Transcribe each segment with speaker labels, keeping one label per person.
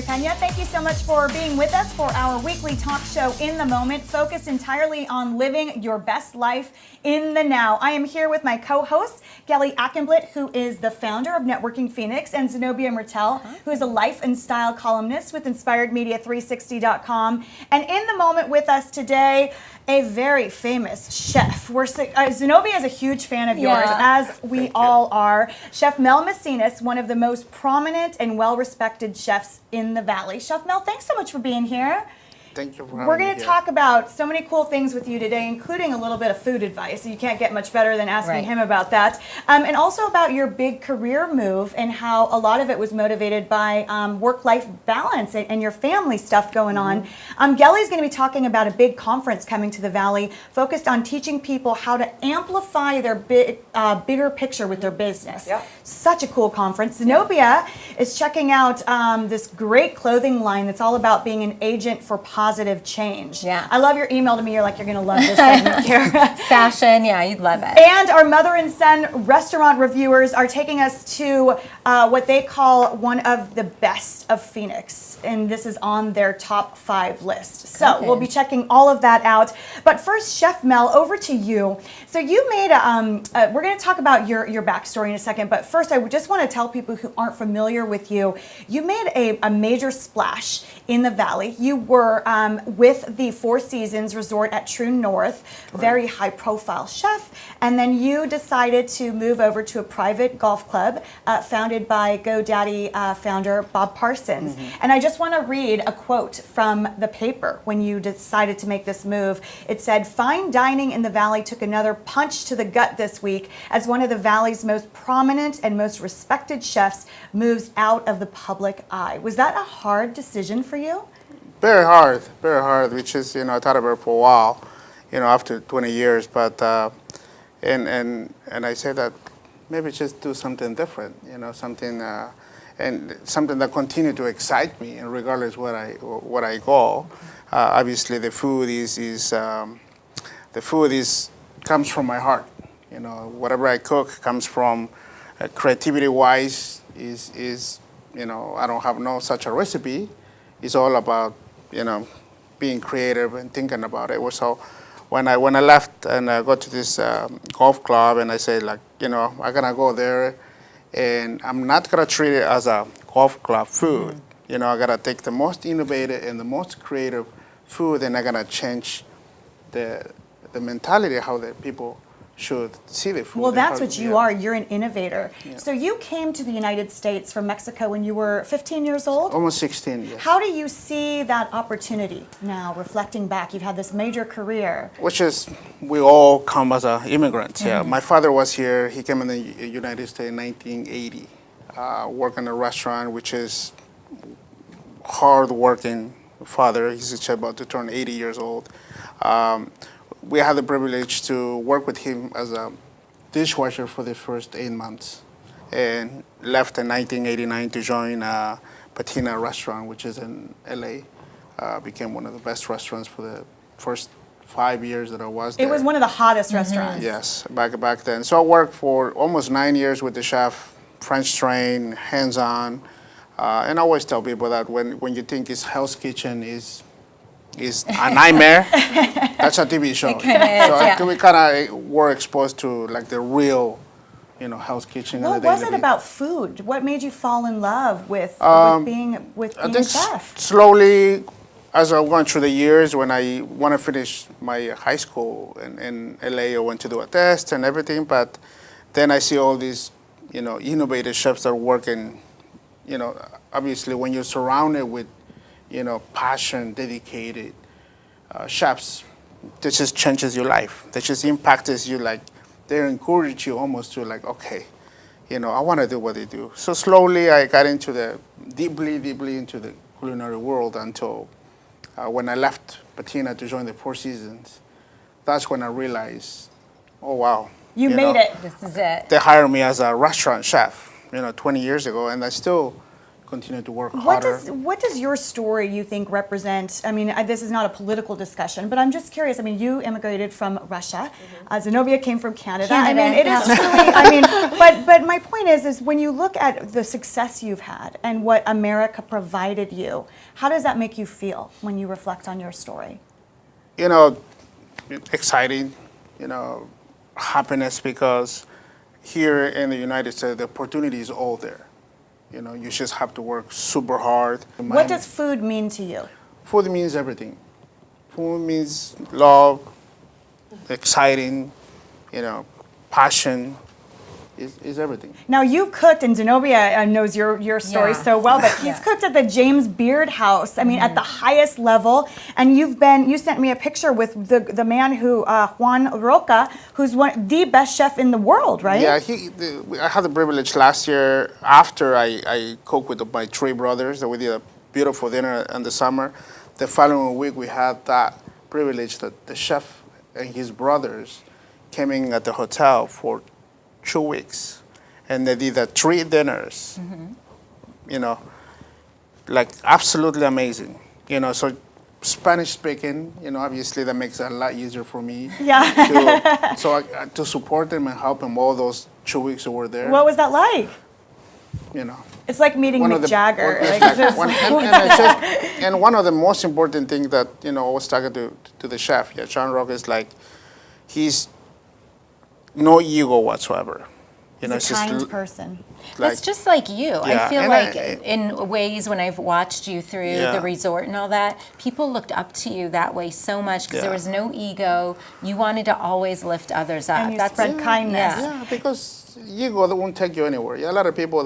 Speaker 1: Carey Pena. Thank you so much for being with us for our weekly talk show, In the Moment, focused entirely on living your best life in the now. I am here with my co-host, Gelie Akhenblit, who is the founder of Networking Phoenix, and Zenobia Mertel, who is a life and style columnist with InspiredMedia360.com. And in the moment with us today, a very famous chef. Zenobia is a huge fan of yours, as we all are. Chef Mel Mecinas, one of the most prominent and well-respected chefs in the Valley. Chef Mel, thanks so much for being here.
Speaker 2: Thank you for having me.
Speaker 1: We're going to talk about so many cool things with you today, including a little bit of food advice. You can't get much better than asking him about that. And also about your big career move and how a lot of it was motivated by work-life balance and your family stuff going on. Gelie's going to be talking about a big conference coming to the Valley focused on teaching people how to amplify their bigger picture with their business. Such a cool conference. Zenobia is checking out this great clothing line that's all about being an agent for positive change. I love your email to me. You're like, you're going to love this segment here.
Speaker 3: Fashion, you'd love it.
Speaker 1: And our mother and son restaurant reviewers are taking us to what they call one of the best of Phoenix. And this is on their top 5 list. So we'll be checking all of that out. But first, Chef Mel, over to you. So you made we're going to talk about your backstory in a second. But first, I just want to tell people who aren't familiar with you, you made a major splash in the Valley. You were with the Four Seasons Resort at True North, very high-profile chef. And then you decided to move over to a private golf club founded by GoDaddy founder Bob Parsons. And I just want to read a quote from the paper when you decided to make this move. It said, "Fine dining in the Valley took another punch to the gut this week as one of the Valley's most prominent and most respected chefs moves out of the public eye." Was that a hard decision for you?
Speaker 2: Very hard, which is, I thought about it for a while, after 20 years, but, and I said that maybe just do something different, something, and something that continue to excite me, and regardless what I go. Obviously the food comes from my heart, whatever I cook comes from, creativity-wise is, I don't have no such a recipe. It's all about, being creative and thinking about it. So when I left and I got to this golf club, and I said, like, I'm gonna go there, and I'm not gonna treat it as a golf club food. I gotta take the most innovative and the most creative food, and I'm gonna change the mentality how the people should see the food.
Speaker 1: Well, that's what you are. You're an innovator. So you came to the United States from Mexico when you were 15 years old?
Speaker 2: Almost 16, yes.
Speaker 1: How do you see that opportunity now, reflecting back? You've had this major career.
Speaker 2: Which is, we all come as immigrants. My father was here. He came in the United States in 1980, worked in a restaurant, which is hard-working father. He's just about to turn 80 years old. We had the privilege to work with him as a dishwasher for the first 8 months, and left in 1989 to join Patina restaurant, which is in LA. Became one of the best restaurants for the first 5 years that I was there.
Speaker 1: It was one of the hottest restaurants.
Speaker 2: Yes, back then. So I worked for almost 9 years with the chef, French trained, hands-on. And I always tell people that when you think it's Hell's Kitchen is a nightmare, that's a TV show. So we kind of were exposed to like the real, Hell's Kitchen.
Speaker 1: What was it about food? What made you fall in love with being a chef?
Speaker 2: Slowly, as I went through the years, when I want to finish my high school in LA, I went to do a test and everything, but then I see all these, innovative chefs that are working, obviously when you're surrounded with passion, dedicated chefs, this just changes your life. That just impacts you, like, they encourage you almost to like, okay, I want to do what they do. So slowly I got into deeply into the culinary world until when I left Patina to join the Four Seasons. That's when I realized, oh wow.
Speaker 1: You made it.
Speaker 3: This is it.
Speaker 2: They hired me as a restaurant chef, 20 years ago, and I still continue to work harder.
Speaker 1: What does your story, you think, represent? I mean, this is not a political discussion, but I'm just curious. I mean, you immigrated from Russia. Zenobia came from Canada. I mean, it is truly, I mean, but my point is when you look at the success you've had and what America provided you, how does that make you feel when you reflect on your story?
Speaker 2: You know, exciting, you know, happiness, because here in the United States, the opportunity is all there. You know, you just have to work super hard.
Speaker 1: What does food mean to you?
Speaker 2: Food means everything. Food means love, exciting, you know, passion. Is everything.
Speaker 1: Now you've cooked, and Zenobia knows your story so well, but he's cooked at the James Beard House. I mean, at the highest level. And you sent me a picture with the man who Juan Roca, who's the best chef in the world, right?
Speaker 2: Yeah, I had the privilege last year after I cooked with my three brothers that we did a beautiful dinner in the summer. The following week we had that privilege that the chef and his brothers came in at the hotel for 2 weeks, and they did 3 dinners. You know, like absolutely amazing. You know, so Spanish speaking, you know, obviously that makes it a lot easier for me.
Speaker 1: Yeah.
Speaker 2: To support them and help them all those 2 weeks that were there.
Speaker 1: What was that like?
Speaker 2: You know,
Speaker 1: it's like meeting Mick Jagger.
Speaker 2: And one of the most important things that, you know, I was talking to the chef, John Rock, is like, he's no ego whatsoever. You know,
Speaker 1: he's a kind person.
Speaker 3: It's just like you. I feel like in ways when I've watched you through the resort and all that, people looked up to you that way so much because there was no ego. You wanted to always lift others up.
Speaker 1: And you spread kindness.
Speaker 2: Yeah, because ego, they won't take you anywhere. Yeah, a lot of people,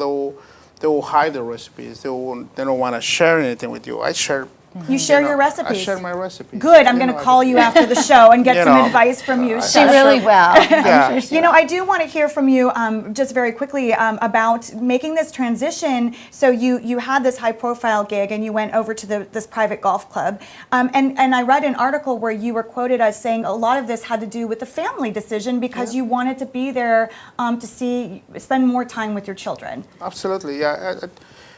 Speaker 2: they will hide their recipes. They don't want to share anything with you. I share.
Speaker 1: You share your recipes.
Speaker 2: I share my recipes.
Speaker 1: Good. I'm going to call you after the show and get some advice from you.
Speaker 3: She really will.
Speaker 2: Yeah.
Speaker 1: You know, I do want to hear from you just very quickly about making this transition. So you had this high-profile gig and you went over to this private golf club. And I read an article where you were quoted as saying a lot of this had to do with the family decision because you wanted to be there to spend more time with your children.
Speaker 2: Absolutely, yeah.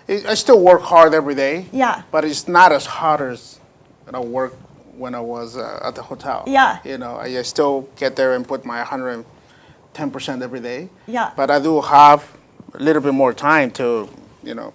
Speaker 2: I still work hard every day.
Speaker 1: Yeah.
Speaker 2: But it's not as hard as I work when I was at the hotel.
Speaker 1: Yeah.
Speaker 2: You know, I still get there and put my 110% every day.
Speaker 1: Yeah.
Speaker 2: But I do have a little bit more time to, you know,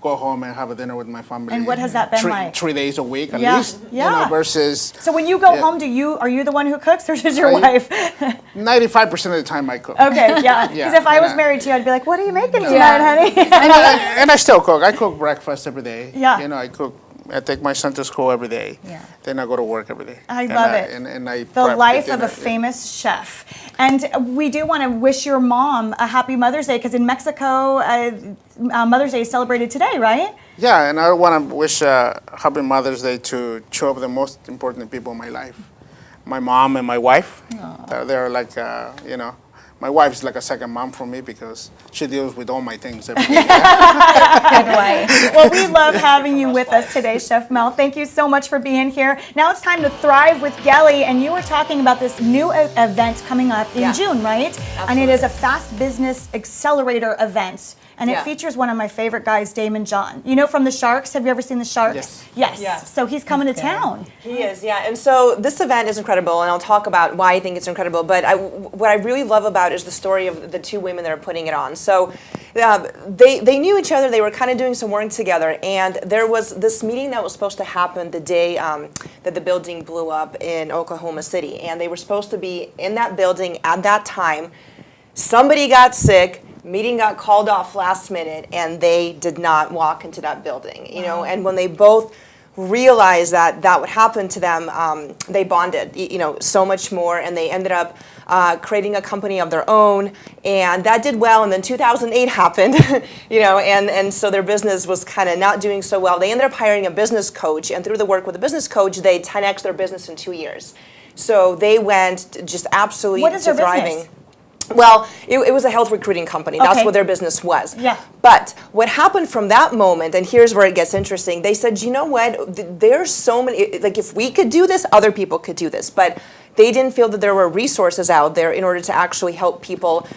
Speaker 2: go home and have a dinner with my family.
Speaker 1: And what has that been like?
Speaker 2: 3 days a week at least.
Speaker 1: Yeah.
Speaker 2: You know, versus.
Speaker 1: So when you go home, are you the one who cooks or is your wife?
Speaker 2: 95% of the time I cook.
Speaker 1: Okay, yeah. Because if I was married to you, I'd be like, what are you making tonight, honey?
Speaker 2: And I still cook. I cook breakfast every day.
Speaker 1: Yeah.
Speaker 2: You know, I take my son to school every day.
Speaker 3: Yeah.
Speaker 2: Then I go to work every day.
Speaker 1: I love it.
Speaker 2: And I
Speaker 1: the
Speaker 2: prep
Speaker 1: life
Speaker 2: the
Speaker 1: of a
Speaker 2: dinner.
Speaker 1: famous chef. And we do want to wish your mom a happy Mother's Day because in Mexico, Mother's Day is celebrated today, right?
Speaker 2: Yeah, and I want to wish happy Mother's Day to two of the most important people in my life. My mom and my wife. They're like, you know, my wife's like a second mom for me because she deals with all my things every day.
Speaker 3: Good wife.
Speaker 1: Well, we love having you with us today, Chef Mel. Thank you so much for being here. Now it's time to thrive with Gelie, and you were talking about this new event coming up in June, right?
Speaker 4: Absolutely.
Speaker 1: And it is a fast business accelerator event. And it features one of my favorite guys, Damon John. You know from the Sharks? Have you ever seen the Sharks?
Speaker 2: Yes.
Speaker 4: Yes.
Speaker 1: So he's coming to town.
Speaker 4: He is, yeah. And so this event is incredible, and I'll talk about why I think it's incredible. But what I really love about it is the story of the two women that are putting it on. So they knew each other. They were kind of doing some work together. And there was this meeting that was supposed to happen the day that the building blew up in Oklahoma City. And they were supposed to be in that building at that time. Somebody got sick. Meeting got called off last minute, and they did not walk into that building. You know, and when they both realized that would happen to them, they bonded. You know, so much more, and they ended up creating a company of their own, and that did well. And then 2008 happened, you know, and so their business was kind of not doing so well. They ended up hiring a business coach, and through the work with the business coach, they 10x their business in 2 years. So they went just absolutely
Speaker 1: What is their
Speaker 4: thriving.
Speaker 1: business?
Speaker 4: Well, it was a health recruiting company. That's what their business was.
Speaker 1: Yeah.
Speaker 4: But what happened from that moment, and here's where it gets interesting, they said, you know what, there's so many, like if we could do this, other people could do this. But they didn't feel that there were resources out there in order to actually help people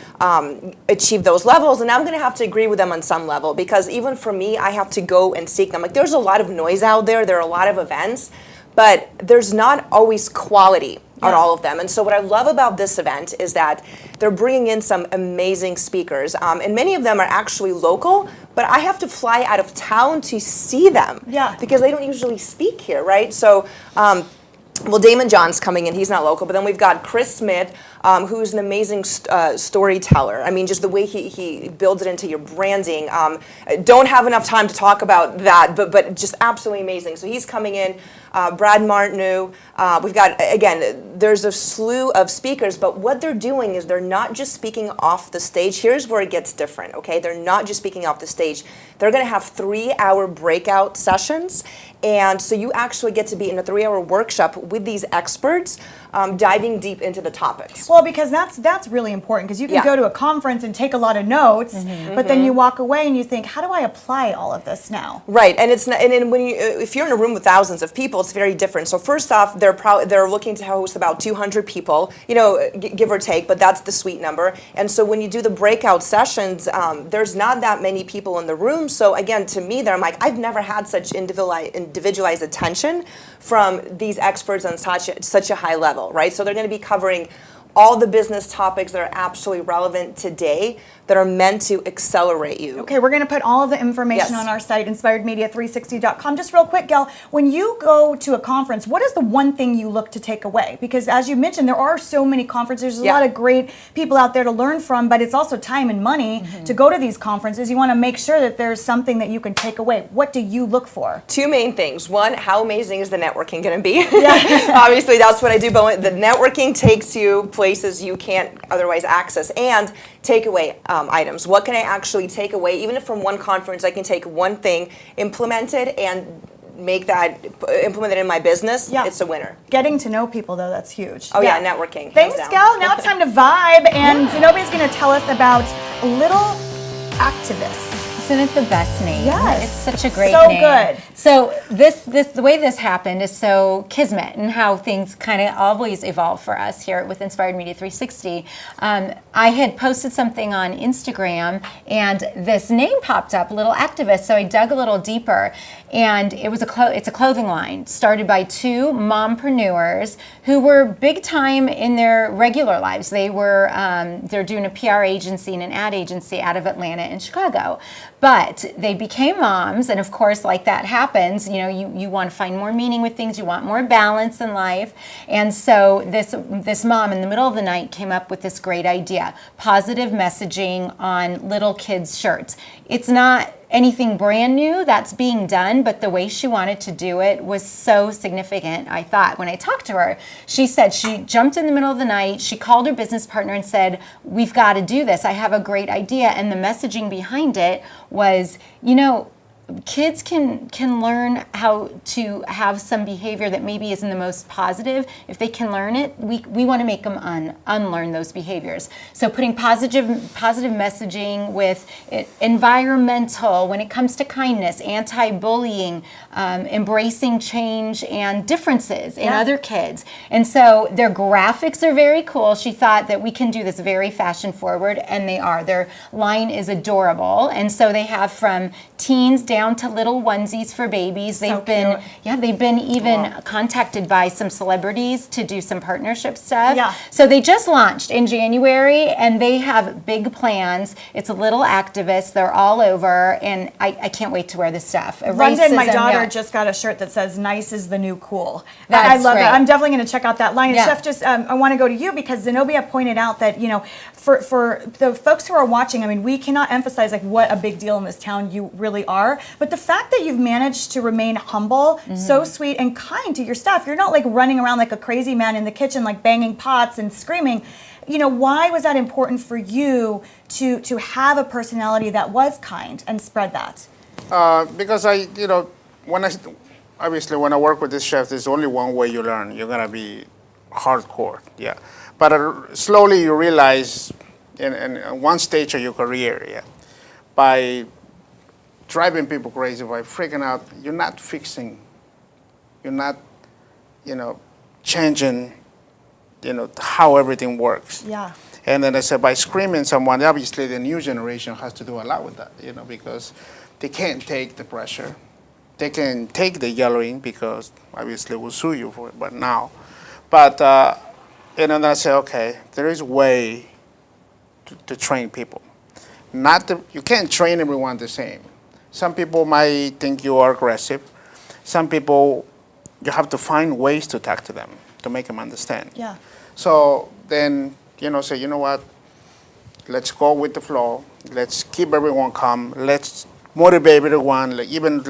Speaker 4: achieve those levels. And I'm going to have to agree with them on some level, because even for me, I have to go and seek them. Like, there's a lot of noise out there. There are a lot of events, but there's not always quality on all of them. And so what I love about this event is that they're bringing in some amazing speakers. And many of them are actually local, but I have to fly out of town to see them.
Speaker 1: Yeah.
Speaker 4: Because they don't usually speak here, right? So, well, Damon John's coming in. He's not local. But then we've got Chris Smith, who's an amazing storyteller. I mean, just the way he builds it into your branding. Don't have enough time to talk about that, but just absolutely amazing. So he's coming in. Brad Martineau. We've got, again, there's a slew of speakers, but what they're doing is they're not just speaking off the stage. Here's where it gets different, okay? They're not just speaking off the stage. They're going to have 3-hour breakout sessions, and so you actually get to be in a 3-hour workshop with these experts, diving deep into the topics.
Speaker 1: Well, because that's really important, because you can go to a conference and take a lot of notes, but then you walk away and you think, how do I apply all of this now?
Speaker 4: Right, and it's not, and then when you, if you're in a room with thousands of people, it's very different. So first off, they're looking to host about 200 people, you know, give or take, but that's the sweet number. And so when you do the breakout sessions, there's not that many people in the room. So again, to me, I'm like, I've never had such individualized attention from these experts on such a high level, right? So they're going to be covering all the business topics that are absolutely relevant today, that are meant to accelerate you.
Speaker 1: Okay, we're going to put all of the information on our site, inspiredmedia360.com. Just real quick, Gail, when you go to a conference, what is the one thing you look to take away? Because as you mentioned, there are so many conferences. There's a lot of great people out there to learn from, but it's also time and money to go to these conferences. You want to make sure that there's something that you can take away. What do you look for? 2
Speaker 4: main things. One, how amazing is the networking going to be? Obviously, that's what I do, but the networking takes you places you can't otherwise access. And takeaway items. What can I actually take away? Even if from one conference I can take one thing, implement it, and implement it in my business, it's a winner.
Speaker 1: Getting to know people, though, that's huge.
Speaker 4: Oh yeah, networking.
Speaker 1: Thanks, Gal. Now it's time to vibe, and Zenobia's going to tell us about Little Activists.
Speaker 3: Isn't it the best name?
Speaker 1: Yes.
Speaker 3: It's such a great
Speaker 1: so
Speaker 3: name.
Speaker 1: So good.
Speaker 3: So the way this happened is so kismet, and how things kind of always evolve for us here with Inspired Media 360. I had posted something on Instagram, and this name popped up, Little Activist. So I dug a little deeper, and it's a clothing line started by 2 mompreneurs who were big time in their regular lives. They're doing a PR agency and an ad agency out of Atlanta and Chicago. But they became moms, and of course, like that happens, you know, you want to find more meaning with things, you want more balance in life. And so this mom in the middle of the night came up with this great idea: positive messaging on little kids' shirts. It's not anything brand new that's being done, but the way she wanted to do it was so significant, I thought. When I talked to her, she said she jumped in the middle of the night, she called her business partner and said, we've got to do this, I have a great idea. And the messaging behind it was, you know, kids can learn how to have some behavior that maybe isn't the most positive. If they can learn it, we want to make them unlearn those behaviors. So putting positive messaging with environmental, when it comes to kindness, anti-bullying, embracing change and differences in other kids. And so their graphics are very cool. She thought that we can do this very fashion forward, and they are. Their line is adorable. And so they have from teens down to little onesies for babies. They've been even contacted by some celebrities to do some partnership stuff. Yeah. So they just launched in January, and they have big plans. It's a Little Activist. They're all over, and I can't wait to wear this stuff.
Speaker 1: London, my daughter, just got a shirt that says "Nice is the new cool."
Speaker 3: I
Speaker 1: love it. I'm definitely going to check out that line. And Chef, just I want to go to you, because Zenobia pointed out that, you know, for the folks who are watching, I mean, we cannot emphasize like what a big deal in this town you really are. But the fact that you've managed to remain humble, so sweet and kind to your staff, you're not like running around like a crazy man in the kitchen, like banging pots and screaming. You know, why was that important for you to have a personality that was kind and spread that?
Speaker 2: Because when I work with this chef, there's only one way you learn. You're gonna be hardcore, But slowly you realize, in one stage of your career, by driving people crazy, by freaking out, you're not fixing, you're not, changing how everything works.
Speaker 1: Yeah.
Speaker 2: And then I said, by screaming someone, obviously the new generation has to do a lot with that, because they can't take the pressure. They can take the yelling because obviously we'll sue you for it, but and then I said, okay, there is a way to train people. You can't train everyone the same. Some people might think you are aggressive. Some people, you have to find ways to talk to them to make them understand.
Speaker 1: Yeah.
Speaker 2: So then, say, you know what, let's go with the flow. Let's keep everyone calm. Let's motivate everyone. Even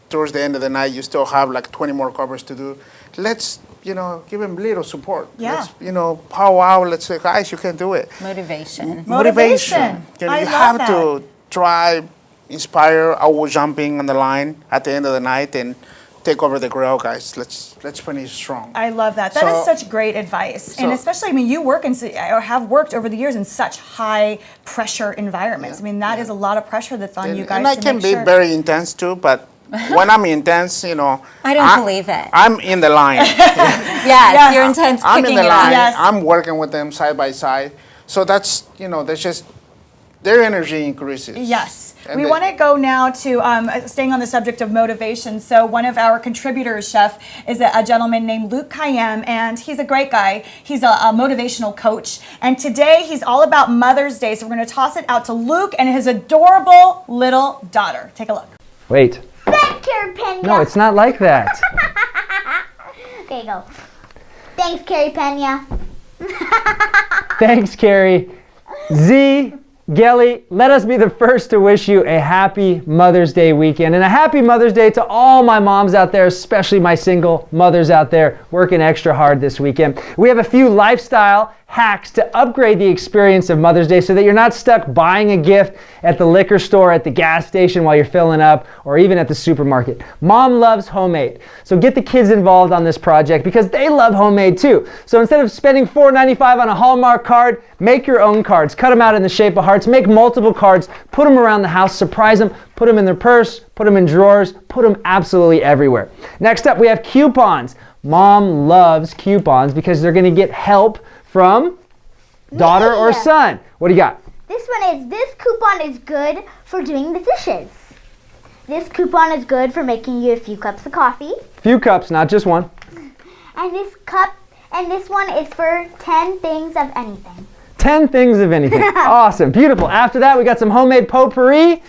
Speaker 2: towards the end of the night, you still have 20 more covers to do. Let's, give them little support.
Speaker 1: Yeah.
Speaker 2: Let's, power out. Let's say, guys, you can do it.
Speaker 1: Motivation.
Speaker 2: You
Speaker 1: I
Speaker 2: have
Speaker 1: love
Speaker 2: to try, inspire, always jumping on the line at the end of the night and take over the grill, guys. Let's finish strong.
Speaker 1: I love that. That is such great advice. And especially, you work or have worked over the years in such high pressure environments. That is a lot of pressure that's on you guys.
Speaker 2: And I can be very intense too, but when I'm intense,
Speaker 3: I don't believe it.
Speaker 2: I'm in the line.
Speaker 3: Yes, you're intense.
Speaker 2: I'm in the line.
Speaker 1: Yes.
Speaker 2: I'm working with them side by side. So that's, that's just, their energy increases.
Speaker 1: Yes. We want to go now to staying on the subject of motivation. So one of our contributors, Chef, is a gentleman named Luke Kayyem, and he's a great guy. He's a motivational coach. And today he's all about Mother's Day. So we're going to toss it out to Luke and his adorable little daughter. Take a look.
Speaker 5: Wait.
Speaker 6: Thanks, Carey Pena.
Speaker 5: No, it's not like that.
Speaker 6: Okay, go. Thanks, Carey Pena.
Speaker 5: Thanks, Carey. Gelie, let us be the first to wish you a happy Mother's Day weekend and a happy Mother's Day to all my moms out there, especially my single mothers out there working extra hard this weekend. We have a few lifestyle hacks to upgrade the experience of Mother's Day so that you're not stuck buying a gift at the liquor store, at the gas station while you're filling up, or even at the supermarket. Mom loves homemade. So get the kids involved on this project because they love homemade too. So instead of spending $4.95 on a Hallmark card, make your own cards. Cut them out in the shape of hearts. Make multiple cards. Put them around the house. Surprise them. Put them in their purse. Put them in drawers. Put them absolutely everywhere. Next up, we have coupons. Mom loves coupons because they're going to get help from daughter or son. What do you got?
Speaker 6: This coupon is good for doing the dishes. This coupon is good for making you a few cups of coffee.
Speaker 5: Few cups, not just one.
Speaker 6: And this one is for 10 things of anything.
Speaker 5: 10 things of anything. Awesome, beautiful. After that, we got some homemade potpourri.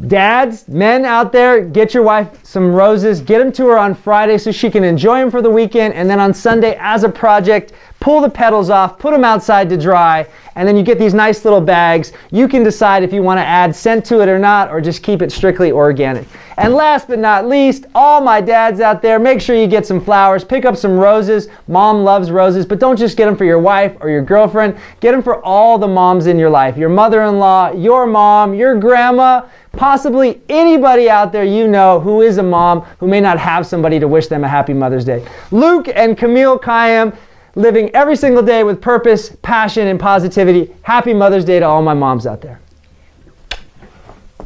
Speaker 5: Dads, men out there, get your wife some roses. Get them to her on Friday so she can enjoy them for the weekend. And then on Sunday, as a project, pull the petals off, put them outside to dry, and then you get these nice little bags. You can decide if you want to add scent to it or not, or just keep it strictly organic. And last but not least, all my dads out there, make sure you get some flowers. Pick up some roses. Mom loves roses, but don't just get them for your wife or your girlfriend. Get them for all the moms in your life. Your mother-in-law, your mom, your grandma, possibly anybody out there you know who is a mom who may not have somebody to wish them a happy Mother's Day. Luke and Camille Kayyem, living every single day with purpose, passion, and positivity. Happy Mother's Day to all my moms out there.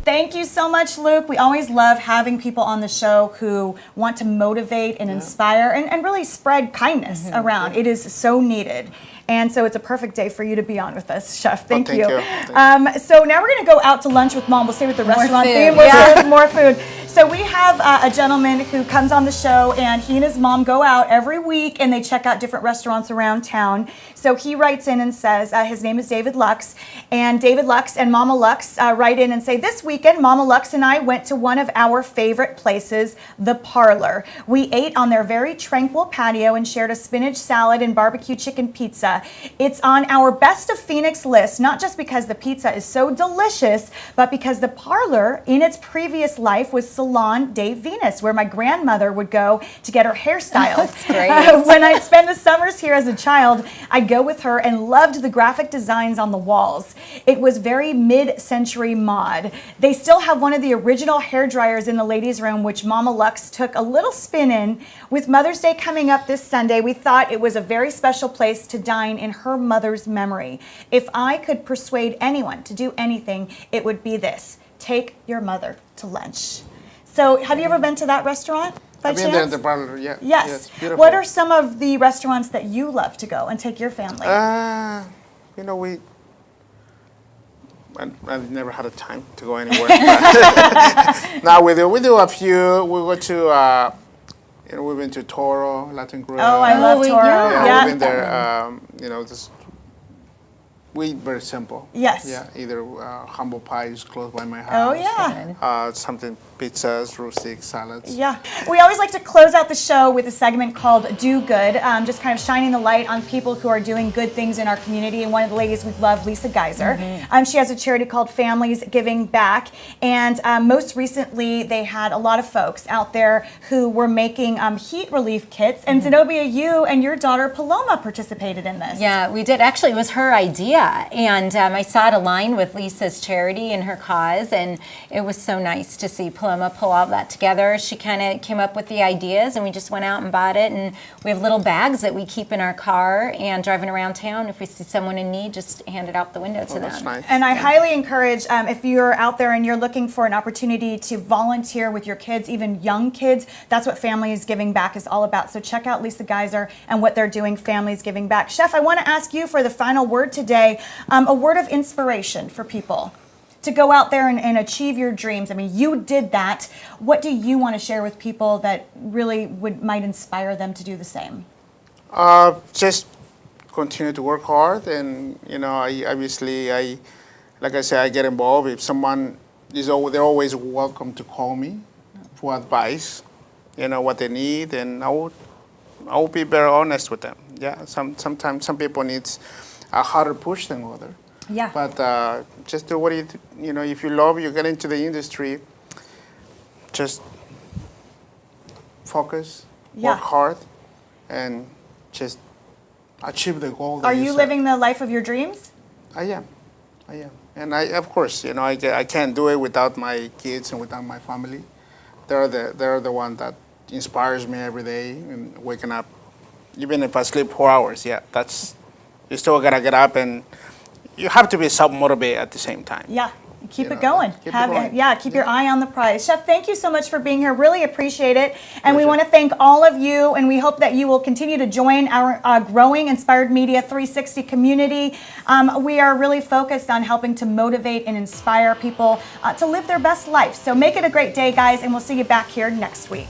Speaker 1: Thank you so much, Luke. We always love having people on the show who want to motivate and inspire and really spread kindness around. It is so needed. And so it's a perfect day for you to be on with us, Chef. Thank you. So now we're going to go out to lunch with Mom. We'll stay with the restaurant theme. More food. So we have a gentleman who comes on the show, and he and his mom go out every week, and they check out different restaurants around town. So he writes in and says, his name is David Lux, and David Lux and Mama Lux write in and say, this weekend, Mama Lux and I went to one of our favorite places, The Parlor. We ate on their very tranquil patio and shared a spinach salad and barbecue chicken pizza. It's on our Best of Phoenix list, not just because the pizza is so delicious, but because The Parlor, in its previous life, was Salon de Venus, where my grandmother would go to get her hair styled.
Speaker 3: That's great.
Speaker 1: When I'd spend the summers here as a child, I'd go with her and loved the graphic designs on the walls. It was very mid-century mod. They still have one of the original hair dryers in the ladies' room, which Mama Lux took a little spin in. With Mother's Day coming up this Sunday, we thought it was a very special place to dine in her mother's memory. If I could persuade anyone to do anything, it would be this: take your mother to lunch. So have you ever been to that restaurant? by
Speaker 2: I've been
Speaker 1: chance?
Speaker 2: there in the parlor, yeah.
Speaker 1: Yes.
Speaker 2: Beautiful.
Speaker 1: What are some of the restaurants that you love to go and take your family?
Speaker 2: You know, I've never had a time to go anywhere. Now we do a few. We go to, we've been to Toro, Latin Grill.
Speaker 1: Oh, I love Toro.
Speaker 2: Yeah, we've been there. We very simple.
Speaker 1: Yes.
Speaker 2: Yeah, either humble pies close by my house.
Speaker 1: Oh, yeah.
Speaker 2: Something pizzas, rustic salads.
Speaker 1: Yeah. We always like to close out the show with a segment called Do Good, just kind of shining the light on people who are doing good things in our community. And one of the ladies we love, Lisa Geyser. She has a charity called Families Giving Back. And most recently, they had a lot of folks out there who were making heat relief kits. And Zenobia, you and your daughter Paloma participated in this.
Speaker 3: Yeah, we did. Actually, it was her idea. And I saw it aligned with Lisa's charity and her cause. And it was so nice to see Paloma pull all that together. She kind of came up with the ideas, and we just went out and bought it. And we have little bags that we keep in our car, and driving around town, if we see someone in need, just hand it out the window to them.
Speaker 2: That's nice.
Speaker 1: And I highly encourage, if you're out there and you're looking for an opportunity to volunteer with your kids, even young kids, that's what Families Giving Back is all about. So check out Lisa Geyser and what they're doing, Families Giving Back. Chef, I want to ask you for the final word today, a word of inspiration for people to go out there and achieve your dreams. I mean, you did that. What do you want to share with people that really might inspire them to do the same?
Speaker 2: Just continue to work hard, and I like I said, I get involved. If someone they're always welcome to call me for advice, what they need, and I will be very honest with them. Yeah, sometimes some people needs a harder push than others.
Speaker 1: Yeah.
Speaker 2: But just do what if you love, you get into the industry, just focus, work hard, and just achieve the goal that
Speaker 1: Are you
Speaker 2: set.
Speaker 1: living the life of your dreams?
Speaker 2: I am. And of course, I can't do it without my kids and without my family. They're the one that inspires me every day, and waking up, even if I sleep 4 hours, you still gotta get up, and you have to be self-motivated at the same time.
Speaker 1: Yeah. Keep it going.
Speaker 2: Keep it going.
Speaker 1: Keep your eye on the prize. Chef, thank you so much for being here. Really appreciate it. And we want to thank all of you, and we hope that you will continue to join our growing Inspired Media 360 community. We are really focused on helping to motivate and inspire people to live their best life. So make it a great day, guys, and we'll see you back here next week.